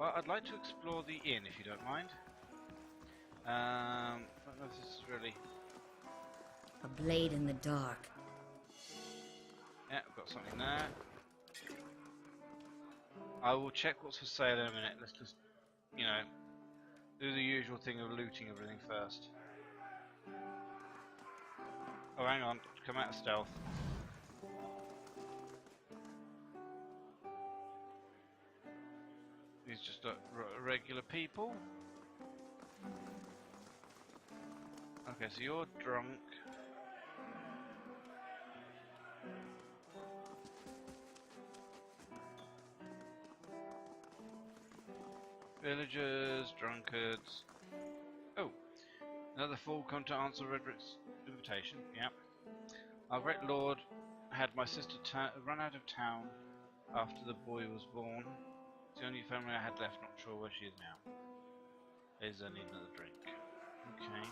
Well, I'd like to explore the inn if you don't mind. I don't know if this is really... A blade in the dark. Yeah, I've got something there. I will check what's for sale in a minute. Let's just, you know, do the usual thing of looting everything first. Oh, hang on. Come out of stealth. These just regular people. Okay, so you're drunk. Villagers, drunkards. Oh, another fool come to answer Redrick's invitation. Yep. Our great lord had my sister run out of town after the boy was born. It's the only family I had left, not sure where she is now. There's only another drink. Okay.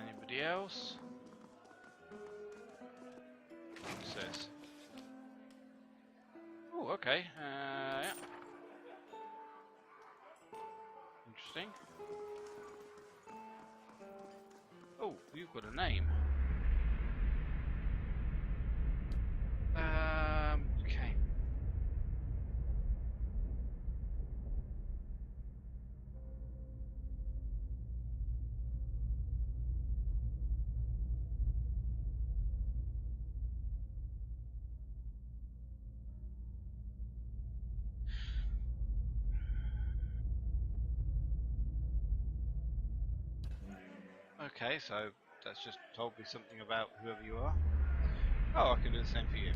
Anybody else? What's this? Oh, okay. Yeah. Interesting. Oh, you've got a name. Okay. Okay, so that's just told me something about whoever you are. Oh, I can do the same for you.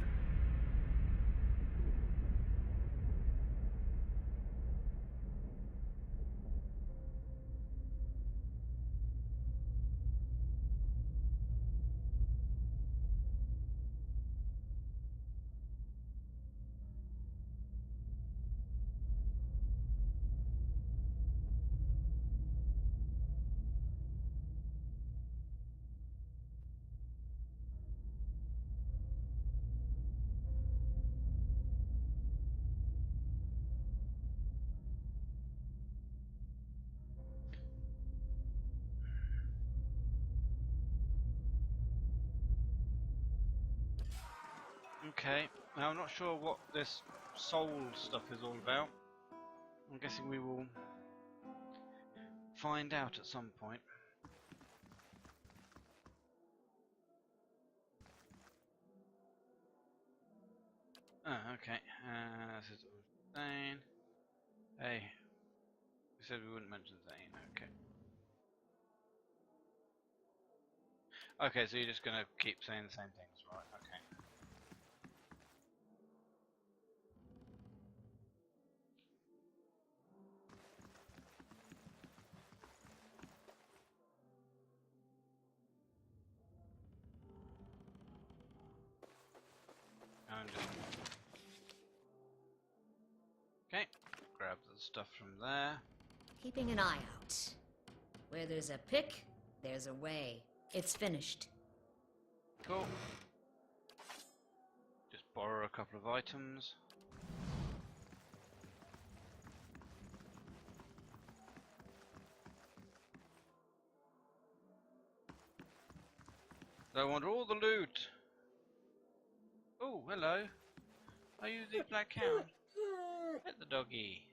Okay, now I'm not sure what this soul stuff is all about. I'm guessing we will find out at some point. Oh, okay. This is Zane. Hey, we said we wouldn't mention Zane. Okay. Okay, so you're just gonna keep saying the same things, right? Okay. And just... Okay, grab the stuff from there. Keeping an eye out. Where there's a pick, there's a way. It's finished. Cool. Just borrow a couple of items. I want all the loot. Oh, hello. Are you the black hound? Pet the doggy.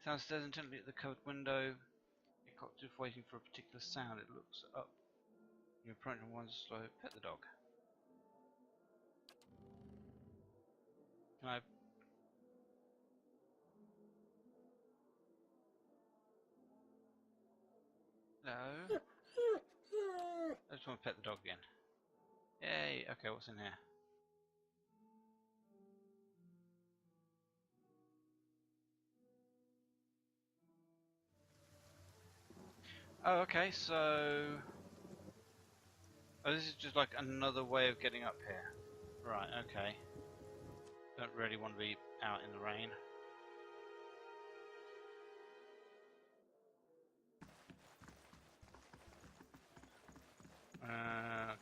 Sound stares intently at the covered window. It cocks if waiting for a particular sound. It looks up. You approach and one slow. Pet the dog. Can I? No. I just want to pet the dog again. Yay. Okay, what's in here? Oh, okay, so... Oh, this is just like another way of getting up here. Right, okay. Don't really want to be out in the rain.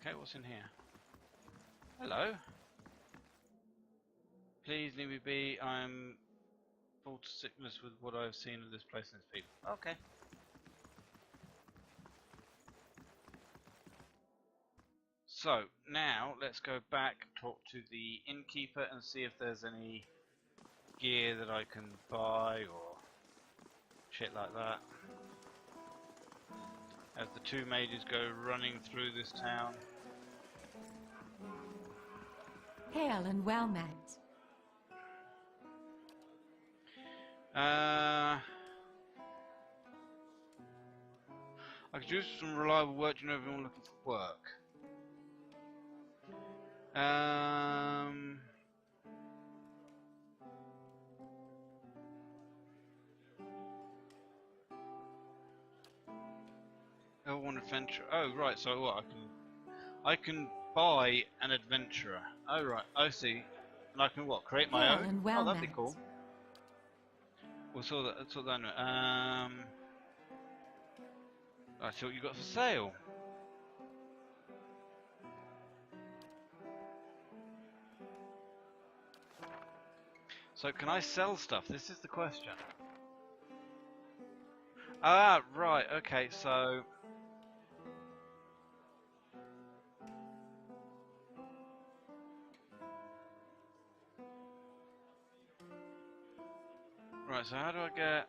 Okay, what's in here? Hello. Please leave me be. I'm full to sickness with what I've seen of this place and its people. Okay. So, now let's go back, talk to the innkeeper and see if there's any gear that I can buy or shit like that. As the two mages go running through this town. Hail and well met. I could use some reliable work. Do you know everyone looking for work? Level 1 adventure. Oh right, so what? I can buy an adventurer. Oh right, I see. And I can what? Create my Hail own? and well Oh, that'd be met. cool. We'll sort that out. I see what you got for sale. So can I sell stuff? This is the question. Ah, right, okay, so... Right, so how do I get...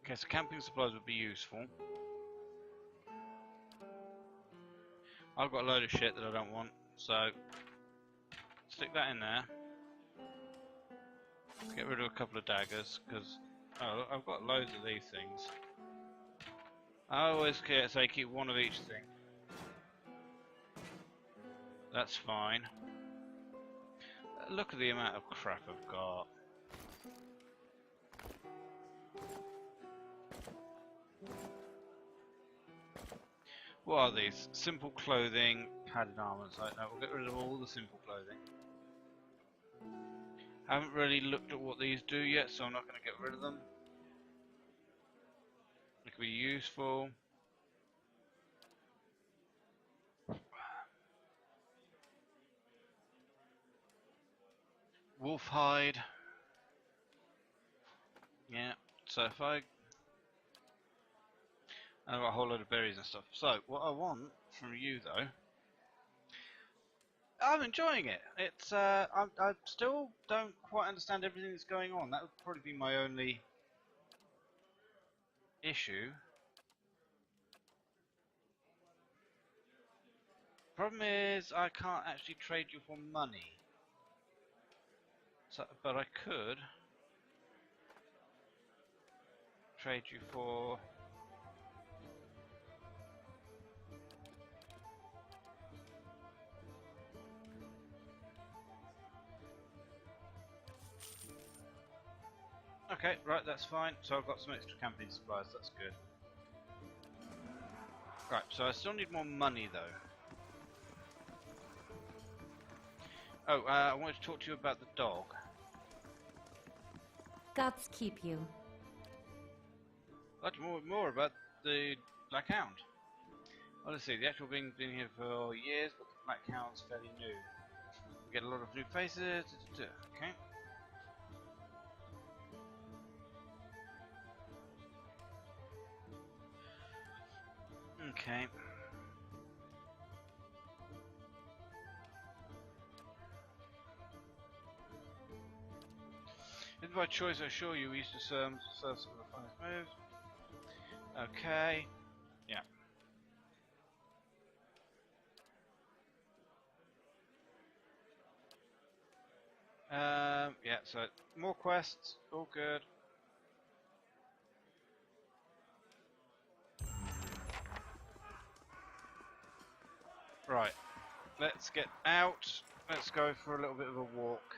Okay, so camping supplies would be useful. I've got a load of shit that I don't want, so... Stick that in there. Get rid of a couple of daggers, because... Oh, I've got loads of these things. I always say keep one of each thing. That's fine. Look at the amount of crap I've got. What are these? Simple clothing, padded armor. So no, we'll get rid of all the simple clothing. Haven't really looked at what these do yet, so I'm not going to get rid of them. It could be useful. Wolf hide. Yeah. So if I've got a whole load of berries and stuff. So what I want from you though. I'm enjoying it. It's I still don't quite understand everything that's going on. That would probably be my only issue. Problem is I can't actually trade you for money. So, but I could trade you for okay, right, that's fine. So I've got some extra camping supplies, that's good. Right, so I still need more money though. Oh, I wanted to talk to you about the dog. Gods keep you. I'd like to know more about the Black Hound. Well, let's see, the actual thing's been here for years, but the Black Hound's fairly new. We get a lot of new faces, okay. Okay. If by choice, I assure you, we used to serve some of the finest moves. Okay. Yeah. Yeah, so more quests, all good. Right, let's get out. Let's go for a little bit of a walk.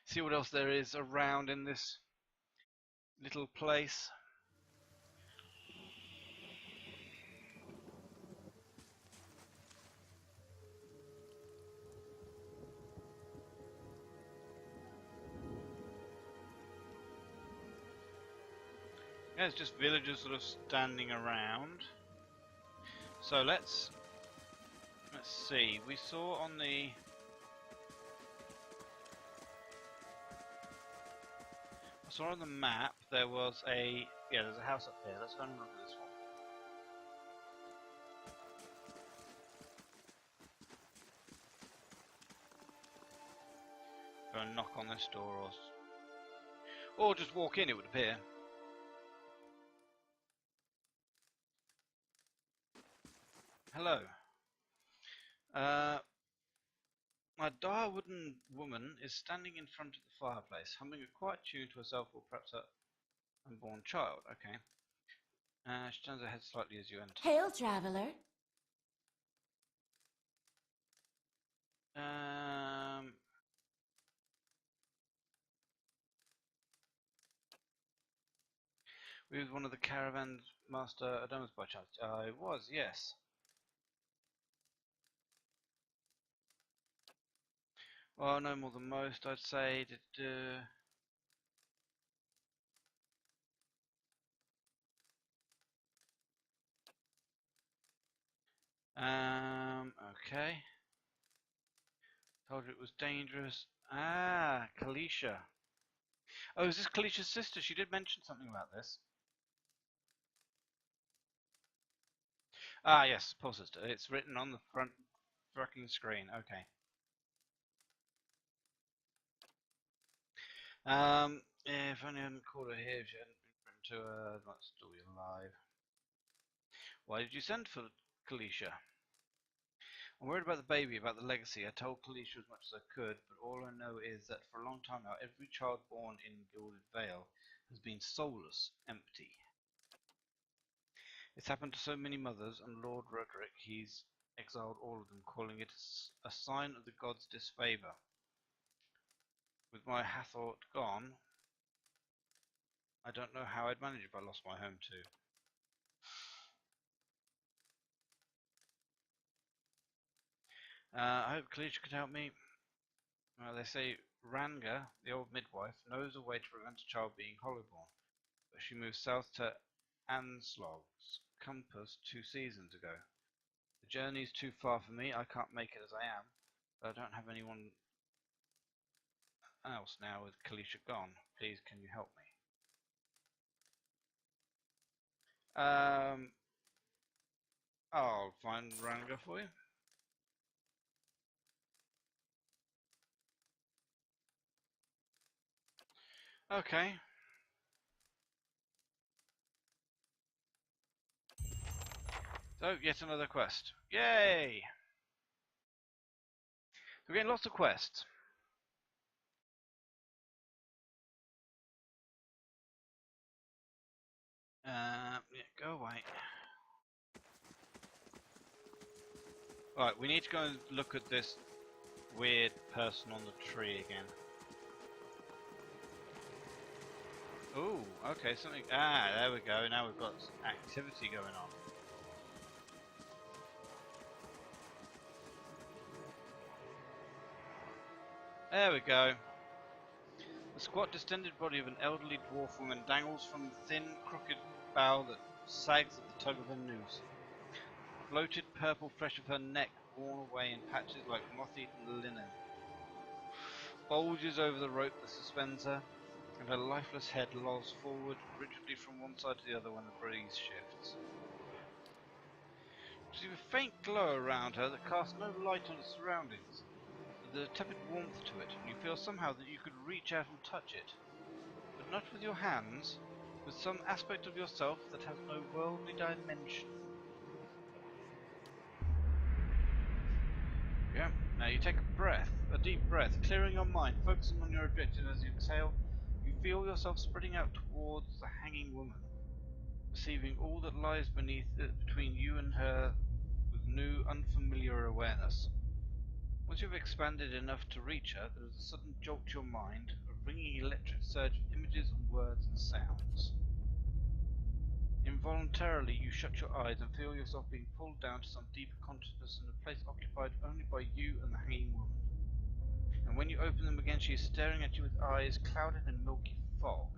See what else there is around in this little place. Yeah, it's just villagers sort of standing around. So let's see. We saw on the map there was there's a house up here. Let's go and look at this one. Go and knock on this door, or just walk in. It would appear. Hello. My dire wooden woman is standing in front of the fireplace, humming a quiet tune to herself or perhaps her unborn child. Okay. She turns her head slightly as you enter. Hail, traveler. We was one of the caravan's master Adamas by chance. I was, yes. Well, no more than most, I'd say. Okay. Told you it was dangerous. Ah, Kalisha. Oh, is this Kalisha's sister? She did mention something about this. Ah, yes, poor sister. It's written on the front fucking screen. Okay. If only I hadn't called her here, if she hadn't been written to her, I might still be alive. Why did you send for Kalisha? I'm worried about the baby, about the legacy. I told Kalisha as much as I could, but all I know is that for a long time now, every child born in Gilded Vale has been soulless, empty. It's happened to so many mothers, and Lord Roderick, he's exiled all of them, calling it a sign of the gods' disfavour. With my Hathor gone, I don't know how I'd manage if I lost my home too. I hope Kalisha could help me. They say Ranga, the old midwife, knows a way to prevent a child being hollowborn, but she moved south to Anslog's Compass 2 seasons ago. The journey's too far for me. I can't make it as I am, but I don't have anyone else now with Kalisha gone. Please, can you help me? I'll find Ranga for you. Okay. So, yet another quest. Yay! We're getting lots of quests. Yeah, go away. Right, we need to go and look at this weird person on the tree again. Ooh, okay, something. Ah, there we go. Now we've got activity going on. There we go. The squat, distended body of an elderly dwarf woman dangles from the thin, crooked bough that sags at the tug of her noose. The bloated purple flesh of her neck, worn away in patches like moth-eaten linen, bulges over the rope that suspends her, and her lifeless head lolls forward rigidly from one side to the other when the breeze shifts. There's a faint glow around her that casts no light on its surroundings. There's a tepid warmth to it, and you feel somehow that you could reach out and touch it. But not with your hands, with some aspect of yourself that has no worldly dimension. Yeah, now you take a deep breath, clearing your mind, focusing on your objective as you exhale. You feel yourself spreading out towards the hanging woman, perceiving all that lies beneath it, between you and her, with new, unfamiliar awareness. Once you've expanded enough to reach her, there is a sudden jolt to your mind, a ringing electric surge of images and words and sounds. Involuntarily, you shut your eyes and feel yourself being pulled down to some deeper consciousness in a place occupied only by you and the hanging woman. And when you open them again, she is staring at you with eyes clouded in milky fog.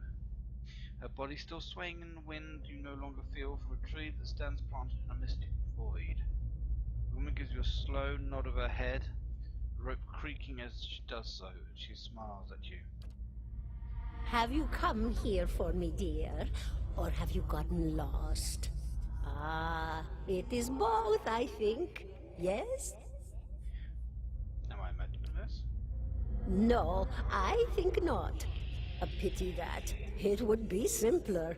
Her body still swaying in the wind, you no longer feel from a tree that stands planted in a mystic void. The woman gives you a slow nod of her head, the rope creaking as she does so, and she smiles at you. Have you come here for me, dear? Or have you gotten lost? Ah, it is both, I think. Yes? Am I imagining this? No, I think not. A pity that. It would be simpler.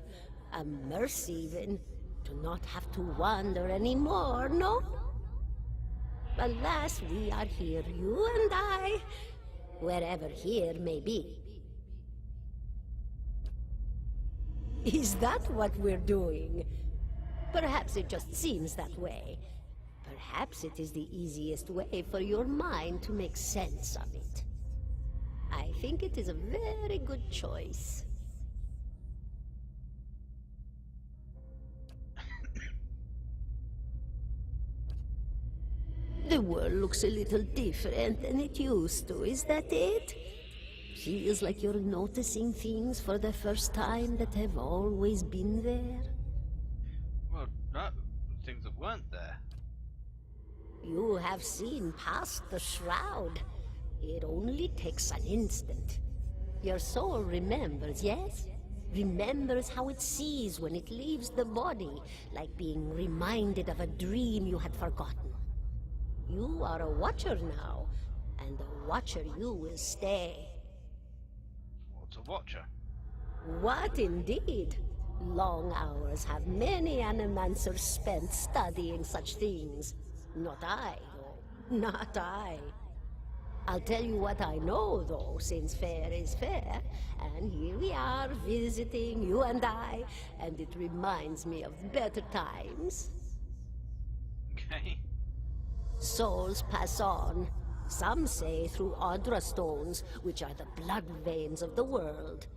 A mercy even. To not have to wander anymore, no? Alas, we are here, you and I. Wherever here may be. Is that what we're doing? Perhaps it just seems that way. Perhaps it is the easiest way for your mind to make sense of it. I think it is a very good choice. The world looks a little different than it used to, is that it? Feels like you're noticing things for the first time that have always been there. Well, no, things that weren't there. You have seen past the shroud. It only takes an instant. Your soul remembers, yes? Remembers how it sees when it leaves the body, like being reminded of a dream you had forgotten. You are a watcher now, and a watcher you will stay. What's a watcher? What indeed? Long hours have many animancers spent studying such things. Not I, though. Not I. I'll tell you what I know, though, since fair is fair. And here we are, visiting, you and I, and it reminds me of better times. Okay. Souls pass on. Some say through Audra stones, which are the blood veins of the world.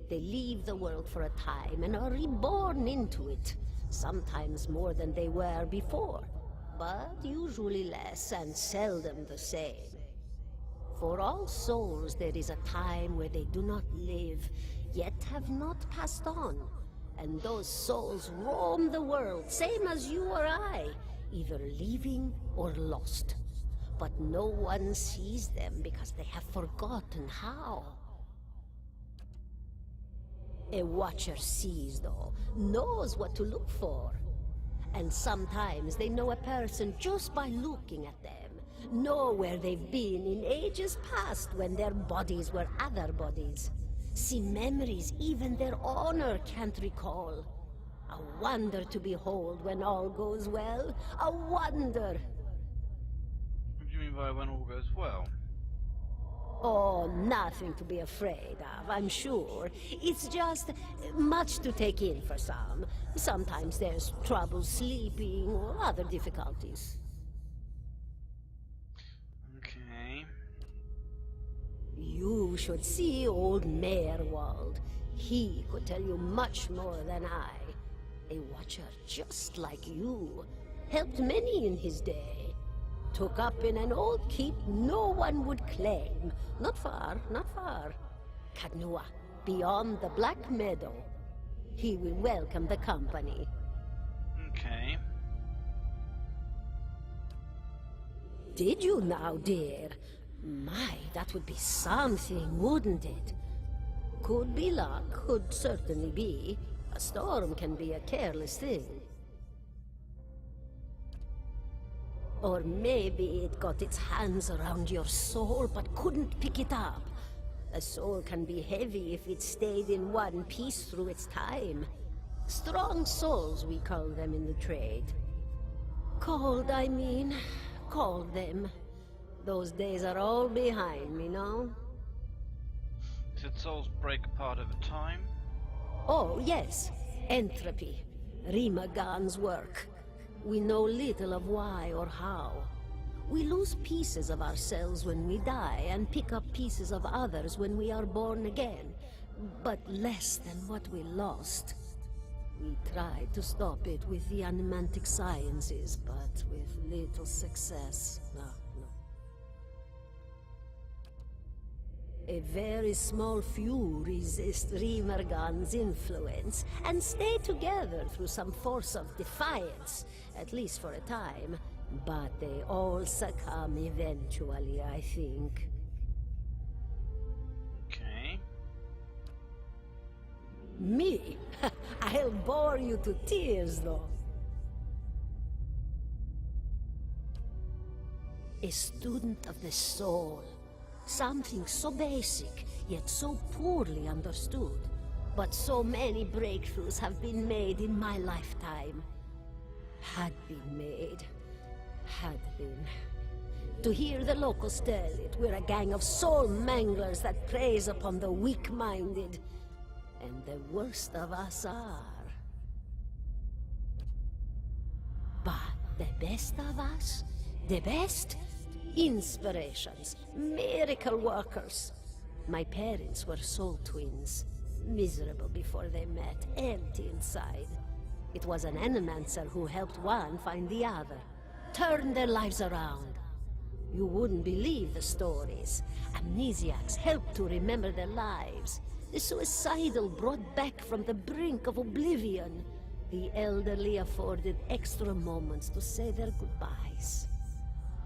They leave the world for a time and are reborn into it, sometimes more than they were before, but usually less and seldom the same. For all souls there is a time where they do not live, yet have not passed on, and those souls roam the world, same as you or I, either leaving or lost. But no one sees them because they have forgotten how. A watcher sees, though, knows what to look for. And sometimes they know a person just by looking at them, know where they've been in ages past when their bodies were other bodies. See memories even their honor can't recall. A wonder to behold when all goes well. A wonder! What do you mean by when all goes well? Oh, nothing to be afraid of, I'm sure. It's just much to take in for some. Sometimes there's trouble sleeping or other difficulties. Okay. You should see old Merwald. He could tell you much more than I. A watcher just like you. Helped many in his day. Took up in an old keep no one would claim. Not far, not far. Kadnua, beyond the Black Meadow. He will welcome the company. Okay. Did you now, dear? My, that would be something, wouldn't it? Could be luck, could certainly be. A storm can be a careless thing. Or maybe it got its hands around your soul but couldn't pick it up. A soul can be heavy if it stayed in one piece through its time. Strong souls, we call them in the trade. Cold, I mean. Called them. Those days are all behind me now. Did souls break apart over time? Oh, yes. Entropy. Rimagan's work. We know little of why or how. We lose pieces of ourselves when we die and pick up pieces of others when we are born again, but less than what we lost. We tried to stop it with the animantic sciences, but with little success. No. A very small few resist Remergan's influence and stay together through some force of defiance, at least for a time. But they all succumb eventually, I think. Okay. Me? I'll bore you to tears, though. A student of the soul. Something so basic, yet so poorly understood. But so many breakthroughs have been made in my lifetime. Had been made. Had been. To hear the locals tell it, we're a gang of soul manglers that preys upon the weak-minded. And the worst of us are. But the best of us? The best? Inspirations, miracle workers. My parents were soul twins, miserable before they met, empty inside. It was an animancer who helped one find the other, turned their lives around. You wouldn't believe the stories. Amnesiacs helped to remember their lives. The suicidal brought back from the brink of oblivion. The elderly afforded extra moments to say their goodbyes.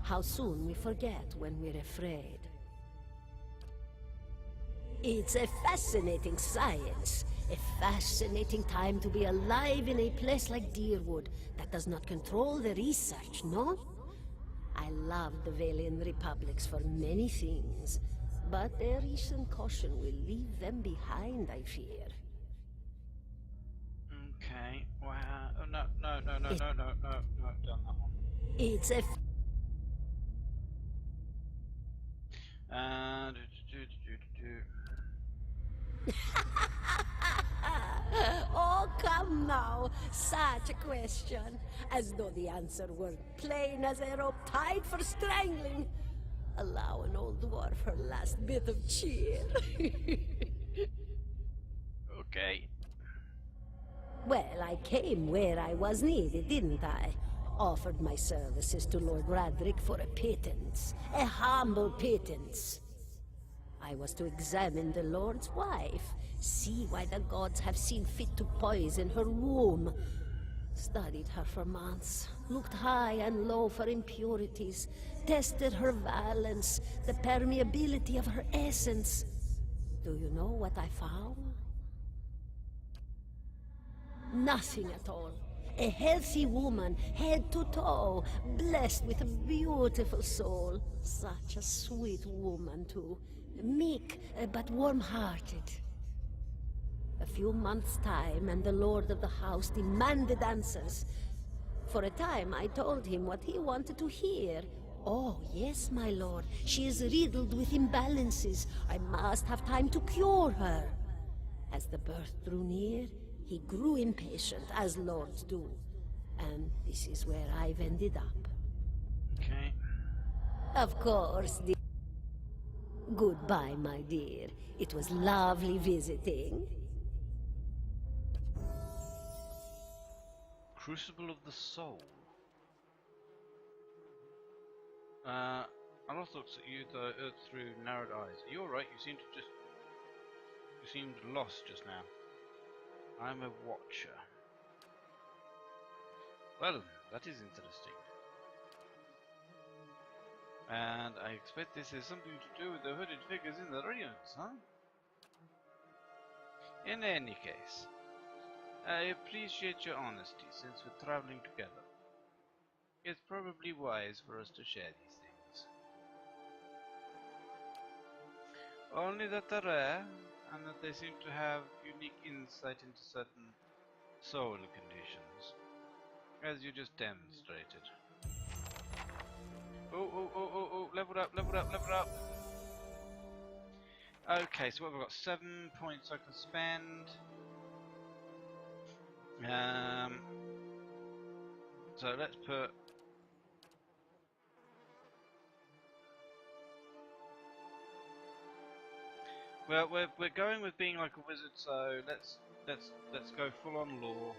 How soon we forget when we're afraid. It's a fascinating science. A fascinating time to be alive in a place like Deerwood that does not control the research, no? I love the Valian Republics for many things, but their recent caution will leave them behind, I fear. Okay. Wow. Oh, no, done that one. It's a... Oh, come now! Such a question. As though the answer were plain as a rope tied for strangling. Allow an old dwarf her last bit of cheer. Okay. Well, I came where I was needed, didn't I? Offered my services to Lord Radric for a pittance. A humble pittance. I was to examine the Lord's wife, see why the gods have seen fit to poison her womb. Studied her for months, looked high and low for impurities, tested her valence, the permeability of her essence. Do you know what I found? Nothing at all. A healthy woman, head to toe, blessed with a beautiful soul. Such a sweet woman, too. Meek, but warm-hearted. A few months' time, and the lord of the house demanded answers. For a time, I told him what he wanted to hear. Oh, yes, my lord. She is riddled with imbalances. I must have time to cure her. As the birth drew near, he grew impatient, as lords do. And this is where I've ended up. Okay. Of course, dear. Goodbye, my dear. It was lovely visiting. Crucible of the Soul. Aloth looks at you through narrowed eyes. Are you alright? You seemed lost just now. I'm a watcher. Well, that is interesting. And I expect this has something to do with the hooded figures in the ruins, huh? In any case, I appreciate your honesty since we're traveling together. It's probably wise for us to share these things. Only that they're rare, and that they seem to have unique insight into certain soul conditions, as you just demonstrated. Oh, leveled up. Okay, so what have we got? 7 points I can spend. So let's put... Well, we're going with being like a wizard, so let's go full on lore.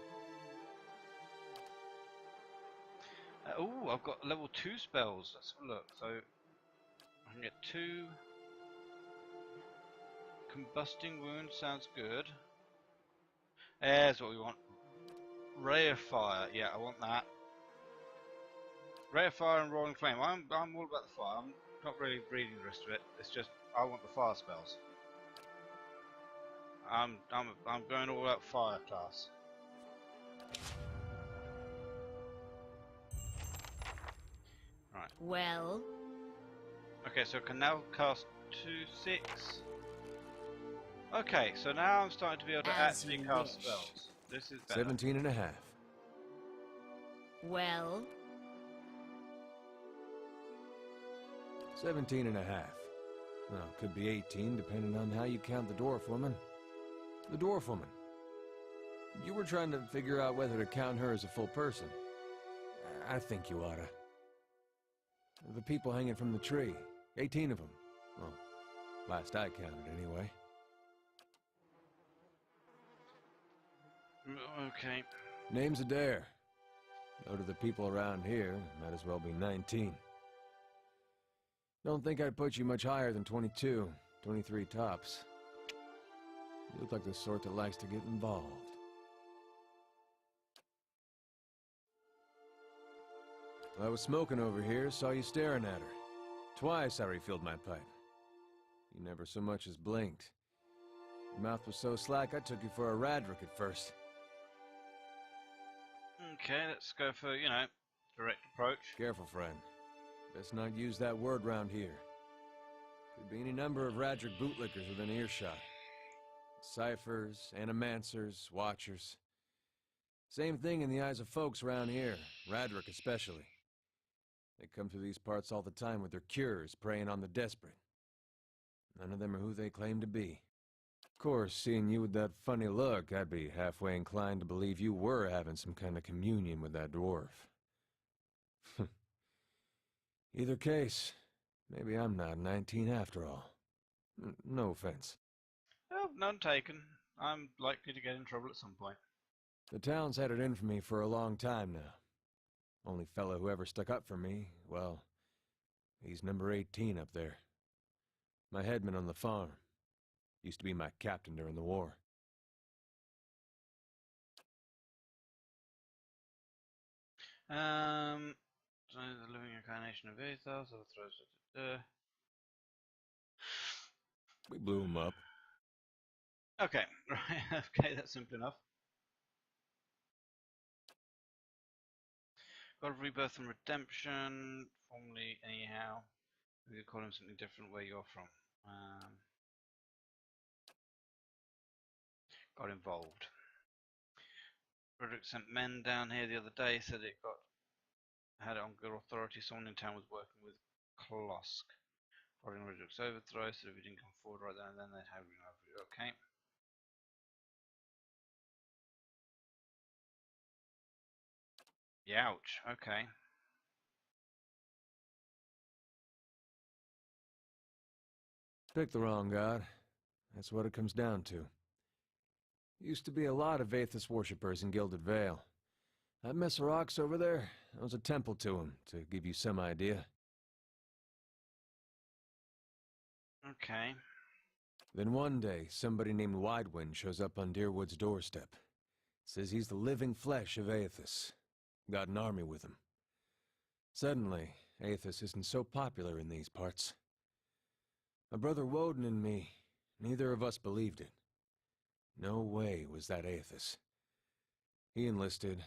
Oh, I've got level 2 spells. Let's have a look. So I can get 2. combusting wound sounds good. There's what we want. Ray of fire. Yeah, I want that. Ray of fire and roaring flame. I'm all about the fire. I'm not really reading the rest of it. It's just I want the fire spells. I'm going all out fire class. Right. Well, Okay, so I can now cast 2/6. Okay, so now I'm starting to be able to As actually you cast wish. spells. This is better. 17 and a half. well, 17 and a half. Well, could be 18, depending on how you count the dwarf woman. The dwarf woman. You were trying to figure out whether to count her as a full person. I think you oughta. The people hanging from the tree. 18 of them. Well, last I counted, anyway. Okay. Name's Adair. Though to the people around here, might as well be 19. Don't think I'd put you much higher than 22, 23 tops. You look like the sort that likes to get involved. I was smoking over here, saw you staring at her. Twice I refilled my pipe. You never so much as blinked. Your mouth was so slack I took you for a radrick at first. Okay, let's go for, you know, direct approach. Careful, friend. Best not use that word round here. Could be any number of Radric bootlickers within earshot. Ciphers, animancers, watchers. Same thing in the eyes of folks around here, Radric especially. They come through these parts all the time with their cures, preying on the desperate. None of them are who they claim to be. Of course, seeing you with that funny look, I'd be halfway inclined to believe you were having some kind of communion with that dwarf. Either case, maybe I'm not 19 after all. No offense. Oh, none taken. I'm likely to get in trouble at some point. The town's had it in for me for a long time now. Only fellow who ever stuck up for me, well, he's number 18 up there. My headman on the farm. Used to be my captain during the war. So the living incarnation of Aethos, throws. We blew him up. Okay, right, okay, that's simple enough. God of Rebirth and Redemption, formerly anyhow. We could call him something different where you're from. Got involved. Frederick sent men down here the other day, said it had it on good authority. Someone in town was working with Klosk. Following Frederick's overthrow, so if he didn't come forward right then and then, they'd have him over. Okay. Youch, okay. Pick the wrong god. That's what it comes down to. Used to be a lot of Aethys worshippers in Gilded Vale. That mess of rocks over there, that was a temple to him, to give you some idea. Okay. Then one day, somebody named Widewind shows up on Deerwood's doorstep. Says he's the living flesh of Aethys. Got an army with him. Suddenly, Aethys isn't so popular in these parts. My brother Woden and me, neither of us believed it. No way was that Aethys. He enlisted,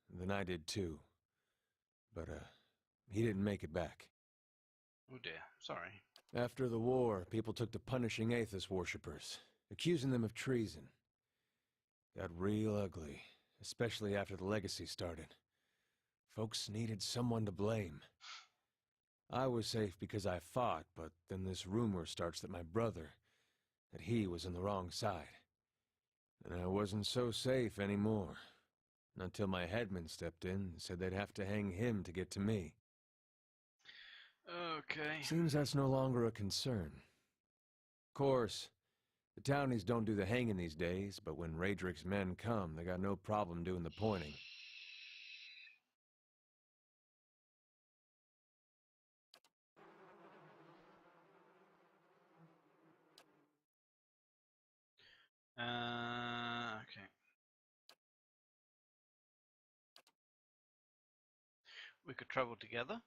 then I did too. But, he didn't make it back. Oh dear, sorry. After the war, people took to punishing Aethys worshippers, accusing them of treason. Got real ugly, especially after the legacy started. Folks needed someone to blame. I was safe because I fought, but then this rumor starts that my brother, that he was on the wrong side. And I wasn't so safe anymore. Until my headman stepped in and said they'd have to hang him to get to me. Okay. Seems that's no longer a concern. Of course, the townies don't do the hanging these days, but when Raedric's men come, they got no problem doing the pointing. we could travel together.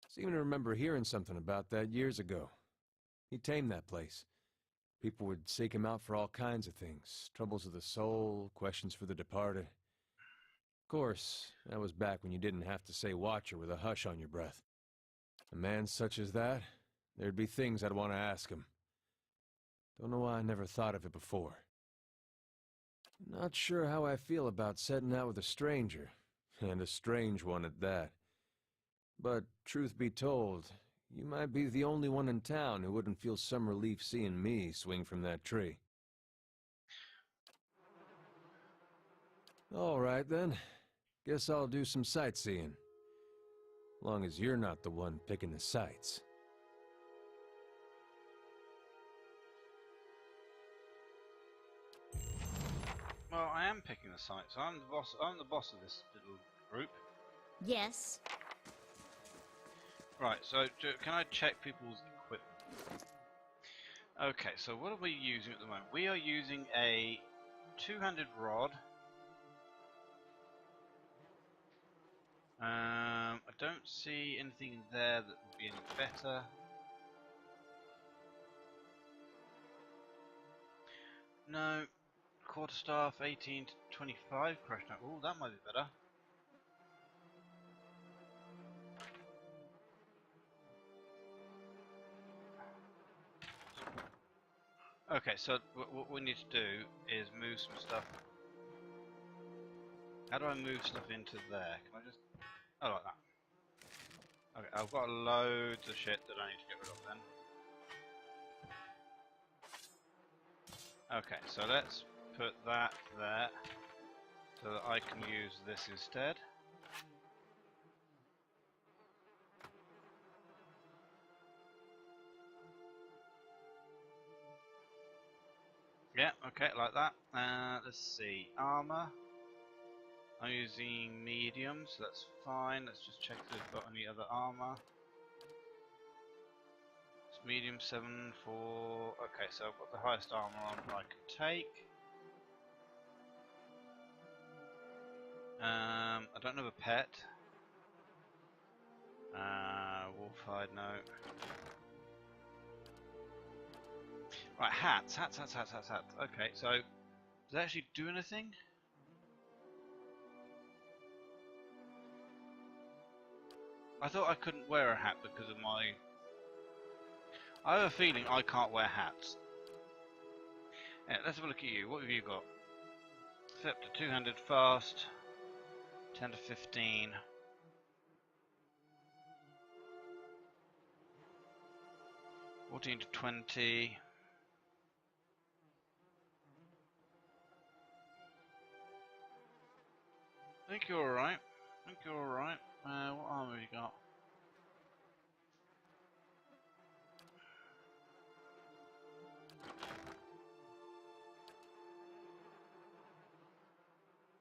Seem to remember hearing something about that years ago. He tamed that place. People would seek him out for all kinds of things. Troubles of the soul, questions for the departed. Of course, that was back when you didn't have to say Watcher with a hush on your breath. A man such as that, there'd be things I'd want to ask him. Don't know why I never thought of it before. Not sure how I feel about setting out with a stranger, and a strange one at that. But, truth be told, you might be the only one in town who wouldn't feel some relief seeing me swing from that tree. All right, then. Guess I'll do some sightseeing. Long as you're not the one picking the sights. Well, I am picking the sites. I'm the boss. I'm the boss of this little group. Yes. Right. So, can I check people's equipment? Okay. So, what are we using at the moment? We are using a two-handed rod. I don't see anything in there that would be any better. No. Quarterstaff 18 to 25 crash note. Oh, that might be better. Okay, so what we need to do is move some stuff. How do I move stuff into there? Can I just... Oh, like that. Okay, I've got loads of shit that I need to get rid of then. Okay, so let's put that there so that I can use this instead. Yeah, okay, like that. Let's see, armor. I'm using medium, so that's fine. Let's just check if they've got any other armor. It's medium 7 for... Okay, so I've got the highest armor on that I can take. I don't have a pet. Wolfhide, no. Right, hats. Okay, so does it actually do anything? I thought I couldn't wear a hat because of my... I have a feeling I can't wear hats. Yeah, let's have a look at you. What have you got? Flip to 200 fast. 10 to 15. $14 to 20. I think you're alright. What armor have you got?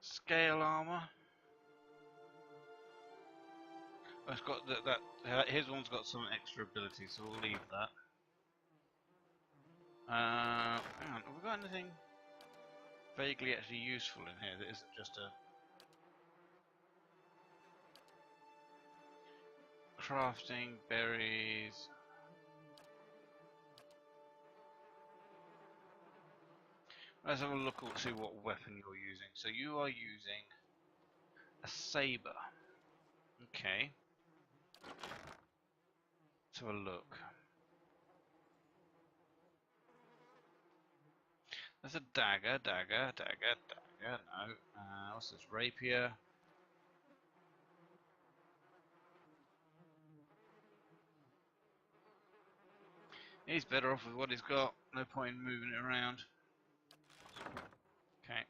Scale armor. Oh, it's got his one's got some extra ability, so we'll leave that. Hang on, have we got anything vaguely actually useful in here that isn't just a crafting, berries? Let's have a look and see what weapon you're using. So you are using a saber. Okay. Let's have a look. There's a dagger. No. What's this? Rapier. He's better off with what he's got. No point in moving it around. Okay.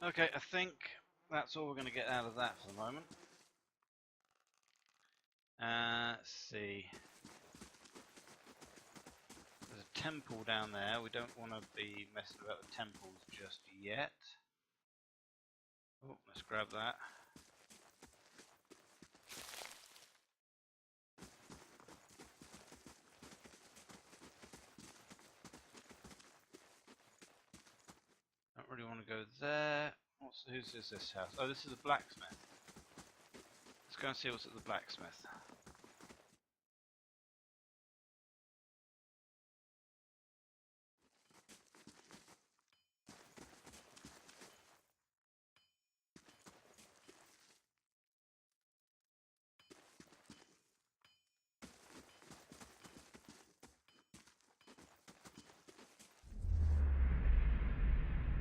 Okay, I think that's all we're going to get out of that for the moment. Let's see. There's a temple down there. We don't want to be messing about with temples just yet. Oh, let's grab that. want to go there. Who's this house? Oh, this is a blacksmith. Let's go and see what's at the blacksmith.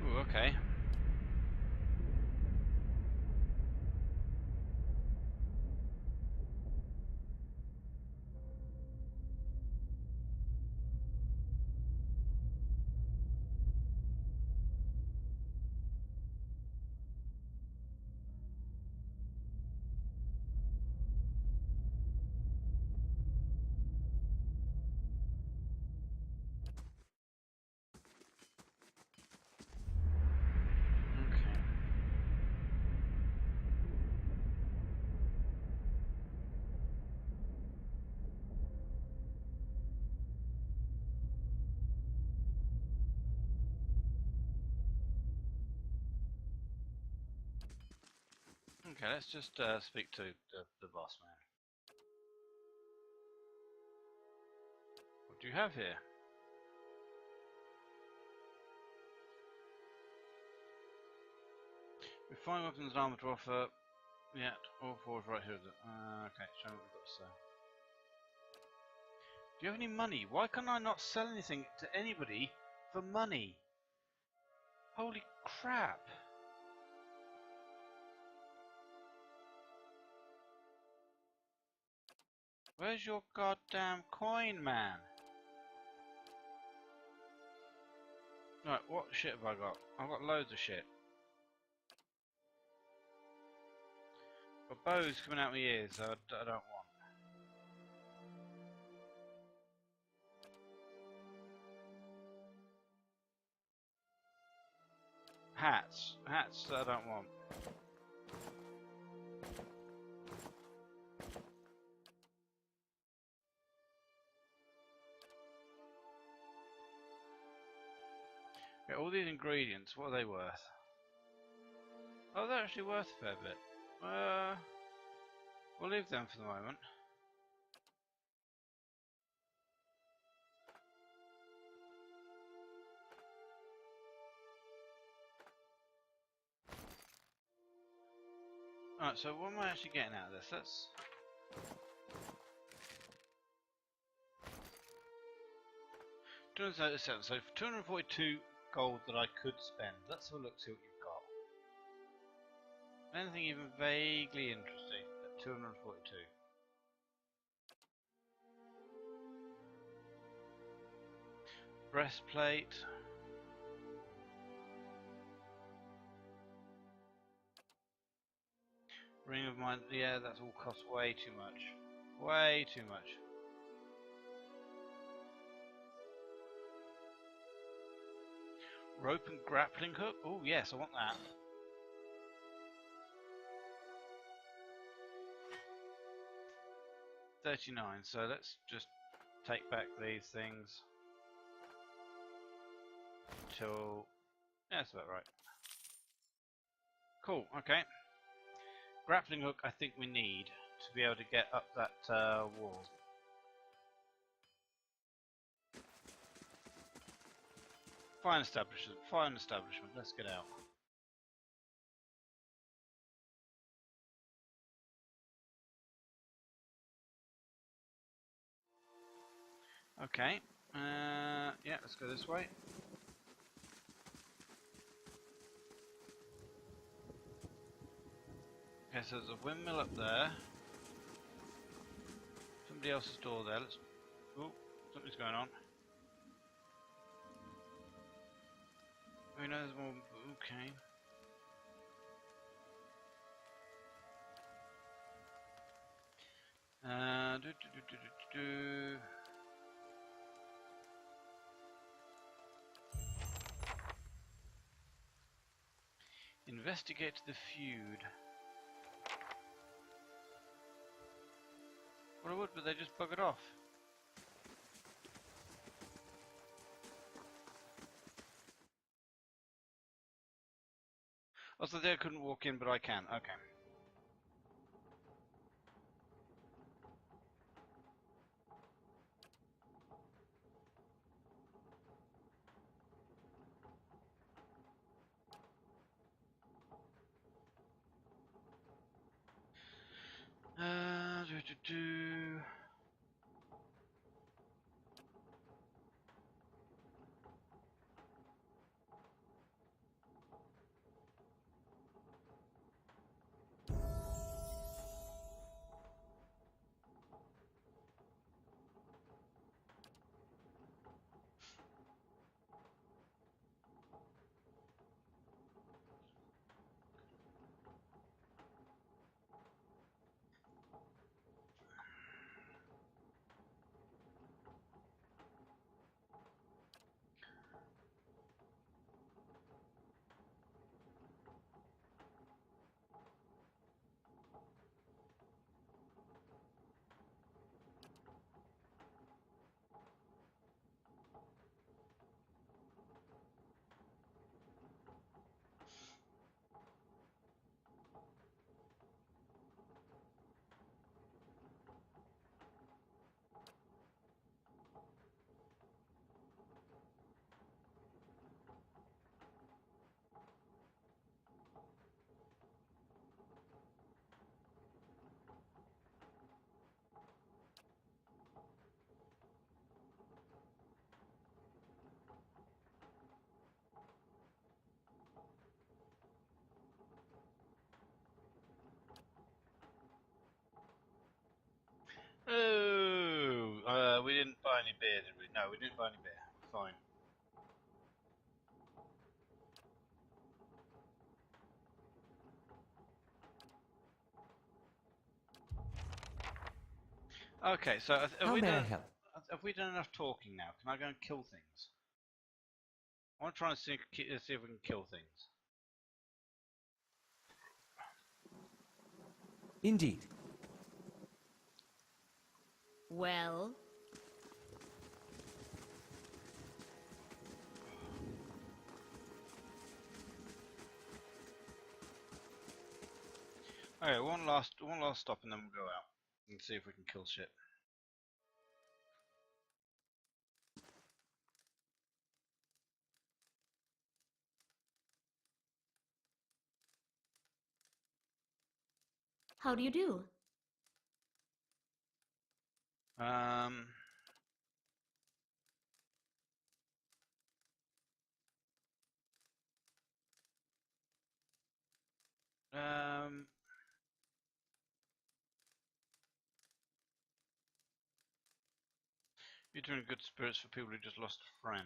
Ooh, okay. Okay. Okay, let's just speak to the boss man. What do you have here? Refined weapons and armor to offer. Yeah, all four is right here. Okay, show me what we've got to say. Do you have any money? Why can I not sell anything to anybody for money? Holy crap! Where's your goddamn coin, man? Right, what shit have I got? I've got loads of shit. Got bows coming out my ears, I don't want. Hats that I don't want. Okay, all these ingredients, what are they worth? Oh, they're actually worth a fair bit. We'll leave them for the moment. Alright, so what am I actually getting out of this? Let's... $237, so for 242 gold that I could spend. Let's have a look, see what you've got. Anything even vaguely interesting at 242. Breastplate. Ring of mine, yeah, that's all cost way too much. Way too much. Rope and grappling hook? Oh yes, I want that. $39, so let's just take back these things till... yeah, that's about right. Cool, okay. Grappling hook I think we need to be able to get up that wall. Fine establishment, let's get out. Okay, yeah, let's go this way. Okay, so there's a windmill up there. Somebody else's door there, let's... oh, something's going on. We know there's more... okay. Investigate the feud. Well, I would, but they just buggered off. Also, they couldn't walk in, but I can. Okay. Do. Oh, we didn't buy any beer, did we? No, we didn't buy any beer. Fine. Okay, so How may I help? have we done enough talking now? Can I go and kill things? I want to try and see if we can kill things. Indeed. Well, Okay, one last stop and then we'll go out and see if we can kill shit. how do you do? Um. Um. You're doing good spirits for people who just lost a friend.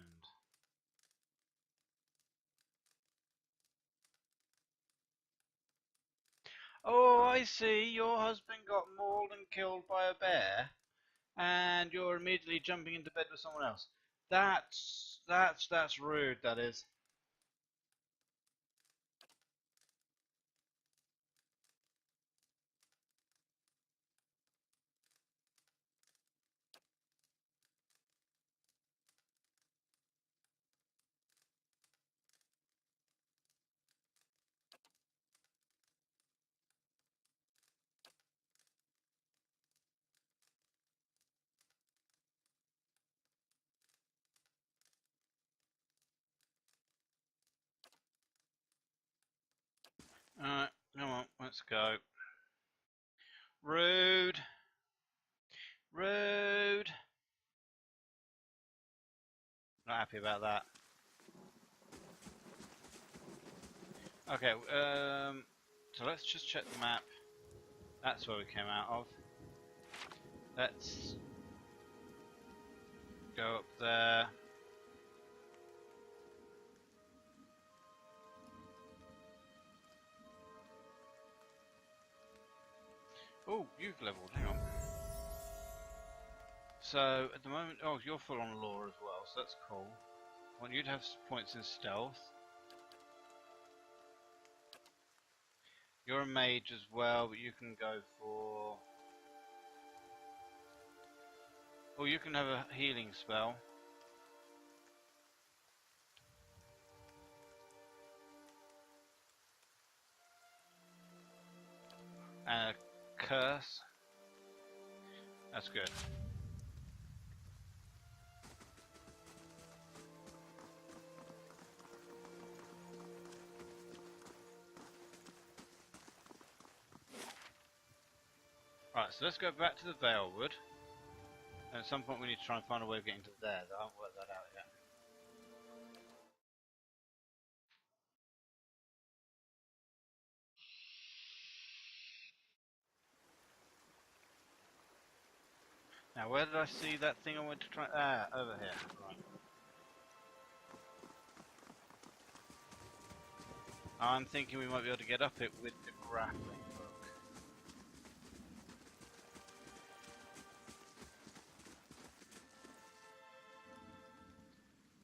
Oh, I see. Your husband got mauled and killed by a bear, and you're immediately jumping into bed with someone else. That's rude. That is. Alright, come on, let's go. Rude. Rude. Not happy about that. Okay, so let's just check the map. That's where we came out of. Let's go up there. Oh, you've leveled, hang on. So, at the moment, oh, you're full on lore as well, so that's cool. Well, you'd have points in stealth. You're a mage as well, but you can go for... Oh, you can have a healing spell. curse. That's good. Right, so let's go back to the Valewood. And at some point we need to try and find a way of getting to there. I haven't worked that out yet. Now, where did I see that thing I went to try? Ah, over here. Right. I'm thinking we might be able to get up it with the grappling hook.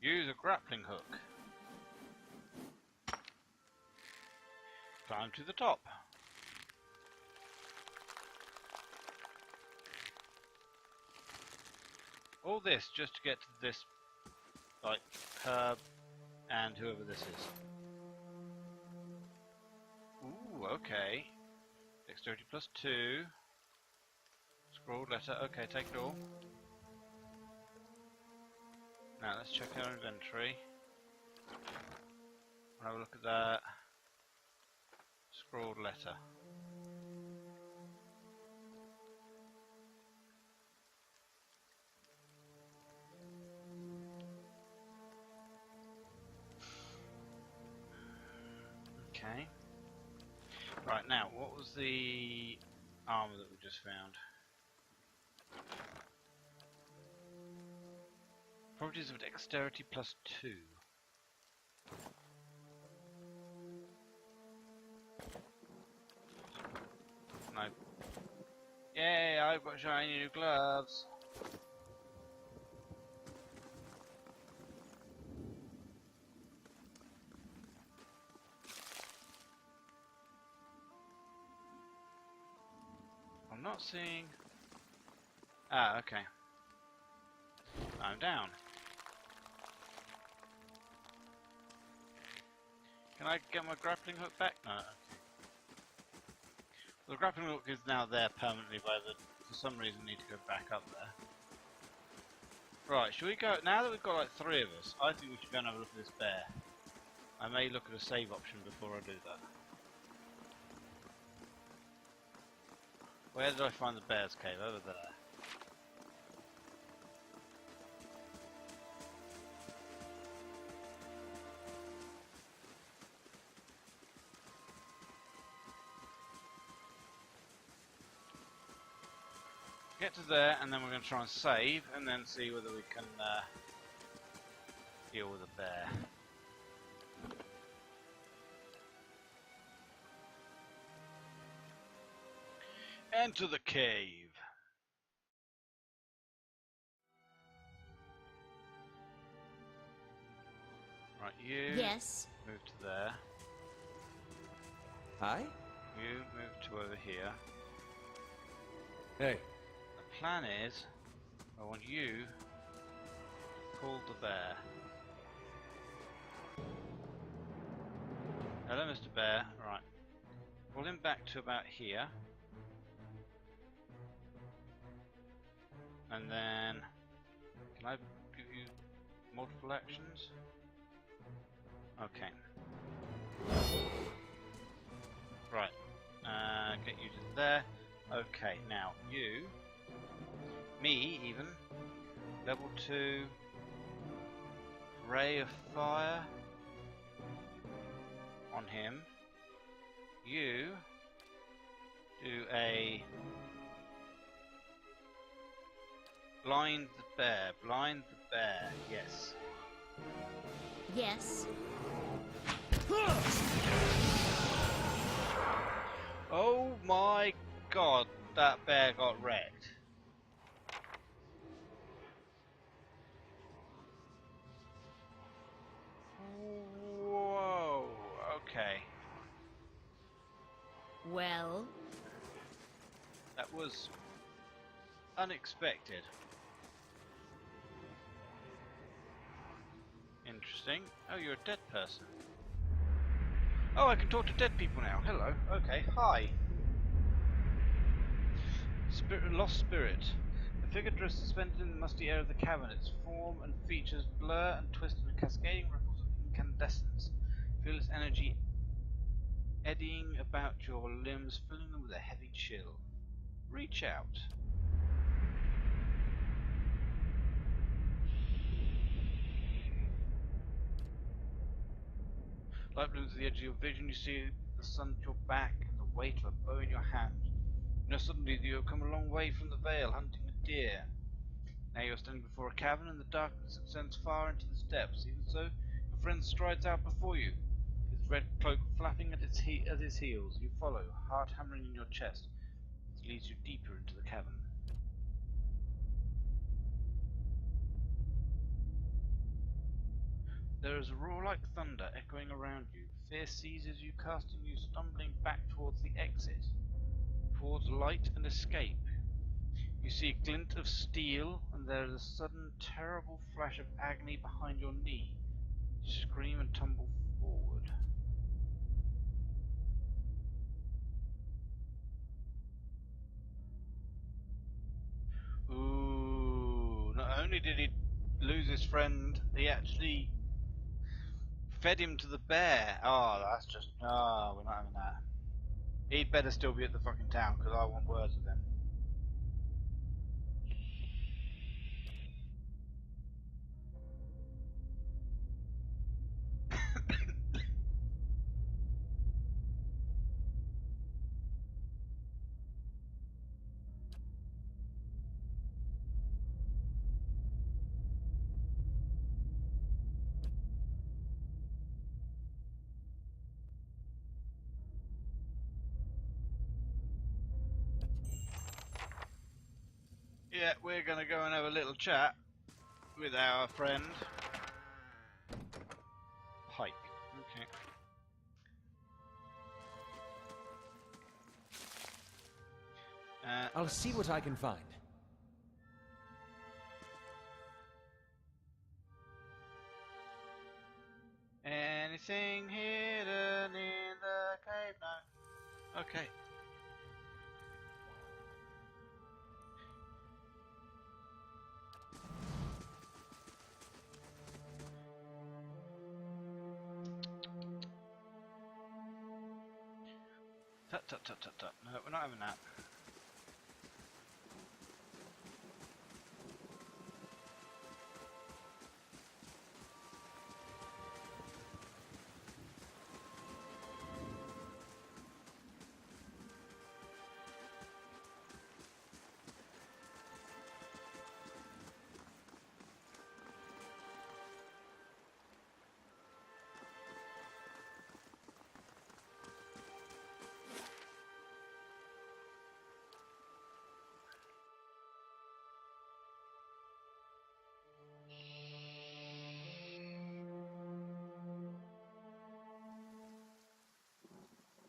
Use a grappling hook. Climb to the top. All this just to get to this, like, Herb and whoever this is. Ooh, okay. Dexterity +2. Scrolled letter. Okay, take it all. Now let's check our inventory. Have a look at that. Scrolled letter. Okay. Right, now, what was the armor that we just found? Properties of dexterity +2. No. Yay, I've got shiny new gloves. I'm not seeing... Ah, okay. I'm down. Can I get my grappling hook back? No. The grappling hook is now there permanently, but for some reason need to go back up there. Right, should we go... Now that we've got like 3 of us, I think we should go and have a look at this bear. I may look at a save option before I do that. Where did I find the bear's cave? Over there. Get to there, and then we're going to try and save, and then see whether we can deal with a bear. Enter the cave. Right, you Yes. move to there. Hi? You move to over here. Hey. The plan is, I want you to pull the bear. Hello, Mr. Bear. Right. Pull him back to about here. And then, can I give you multiple actions? Okay. Right. Get you to there. Okay, now you, me even, level 2, ray of fire on him. You do a blind the bear, yes. Yes. Oh my god, that bear got wrecked. Whoa, okay. Well, That was unexpected. Interesting. Oh, you're a dead person. Oh, I can talk to dead people now. Hello. Okay. Hi. Lost spirit. A figure dressed suspended in the musty air of the cavern. Its form and features blur and twist in cascading ripples of incandescence. Feel its energy eddying about your limbs, filling them with a heavy chill. Reach out. Light blooms at the edge of your vision. You see the sun at your back and the weight of a bow in your hand. You know suddenly that you have come a long way from the vale, hunting a deer. Now you are standing before a cavern in the darkness that extends far into the depths. Even so, your friend strides out before you, his red cloak flapping at his heels. You follow, heart hammering in your chest, as it leads you deeper into the cavern. There is a roar like thunder echoing around you. Fear seizes you, casting you stumbling back towards the exit, towards light and escape. You see a glint of steel, and there is a sudden, terrible flash of agony behind your knee. You scream and tumble forward. Ooh, not only did he lose his friend, he actually fed him to the bear. Oh, that's just... Oh, we're not having that. He'd better still be at the fucking town, because I want words with him. Yeah, we're gonna go and have a little chat with our friend. Pike. Okay. I'll see what I can find. Anything hidden in the cave? No. Okay. Tut tut tut tut tut. No, we're not having that.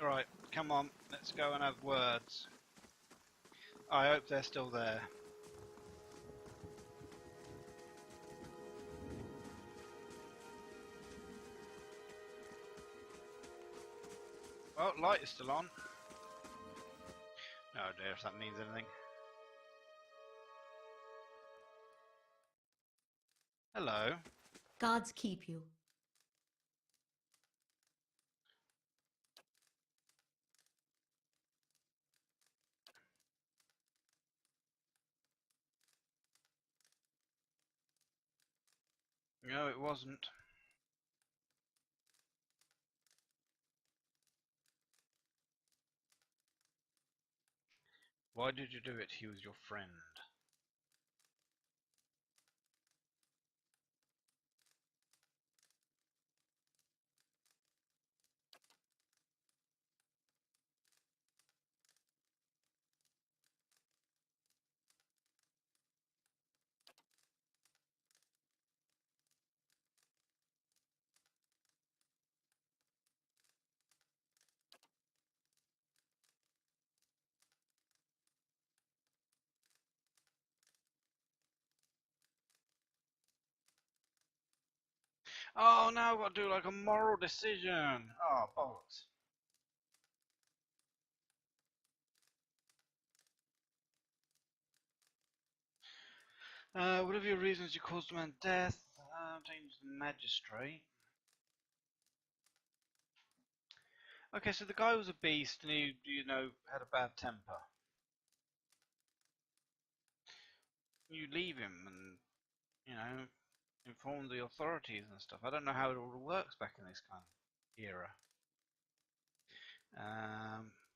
Alright, come on, let's go and have words. I hope they're still there. Well, light is still on. No idea if that means anything. Hello. Gods keep you. No, it wasn't. Why did you do it? He was your friend. Oh, now I've got to do like a moral decision. Oh, bollocks. Whatever your reasons, you caused a man death. Taking to the magistrate. Okay, so the guy was a beast, and he, you know, had a bad temper. You leave him, and you know, inform the authorities and stuff. I don't know how it all works back in this kind of era.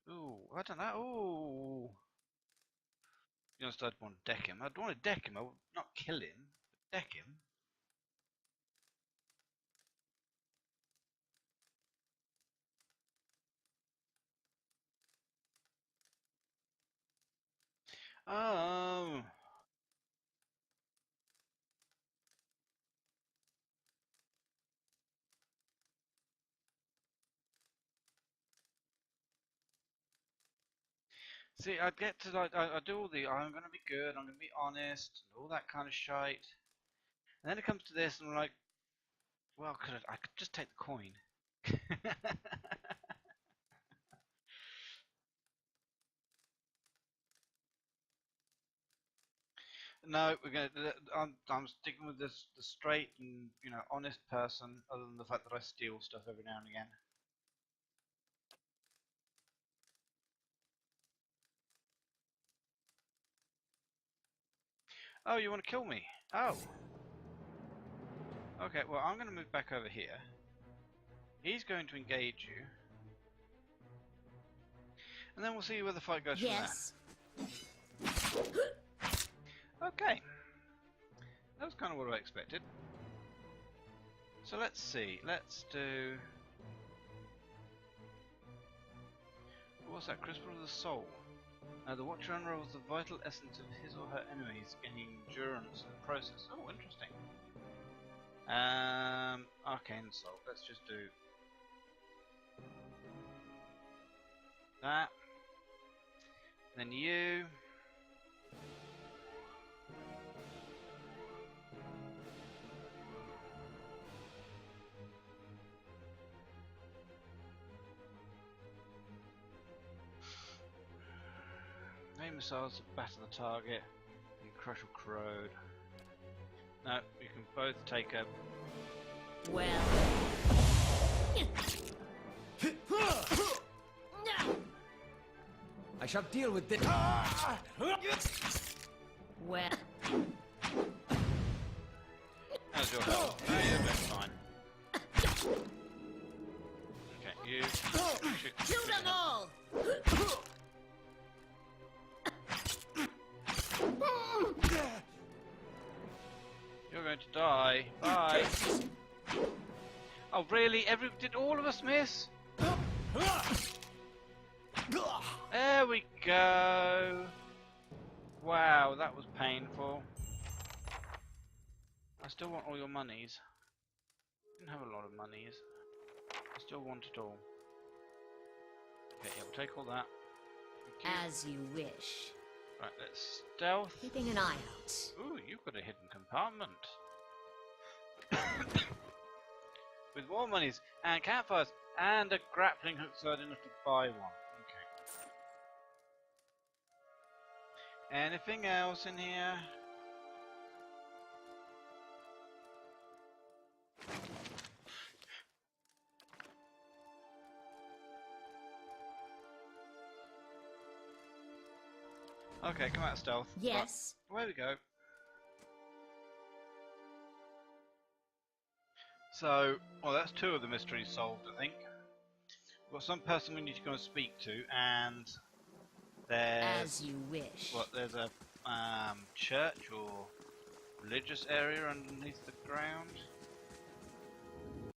Ooh, I don't know. Ooh. You know, I'd want to deck him. I'd want to deck him. I would not kill him, but deck him. Oh. See, I'd get to like, I do all the, I'm gonna be good, I'm gonna be honest, and all that kind of shite. And then it comes to this, and I'm like, well, I could just take the coin. No, we're gonna. I'm sticking with this, the straight and you know honest person. Other than the fact that I steal stuff every now and again. Oh, you want to kill me? Oh. Okay. Well, I'm going to move back over here. He's going to engage you, and then we'll see where the fight goes from there. Okay. That was kind of what I expected. So let's see. Let's do. What's that? Crystal of the Soul. The Watcher unravels the vital essence of his or her enemies, gaining endurance in the process. Oh, interesting. Arcane Soul. Let's just do that. Then you. Aim missiles batter the target and crush or corrode. No, you can both take a. Well. I shall deal with this. Well. How's your health? Oh, you're doing fine. Okay, you. Shoot them all! You're going to die. Bye. Oh, really? Did all of us miss? There we go. Wow, that was painful. I still want all your monies. Didn't have a lot of monies. I still want it all. Okay, yeah, we'll take all that. As you wish. Right, let's stealth. Keeping an eye out. Ooh, you've got a hidden compartment. With more monies and campfires and a grappling hook, so I didn't have to buy one. Okay. Anything else in here? Okay, come out stealth. Yes. Right, away we go. So, well, that's two of the mysteries solved, I think. We've got some person we need to go and speak to, and there's... As you wish. What, there's a church or religious area underneath the ground?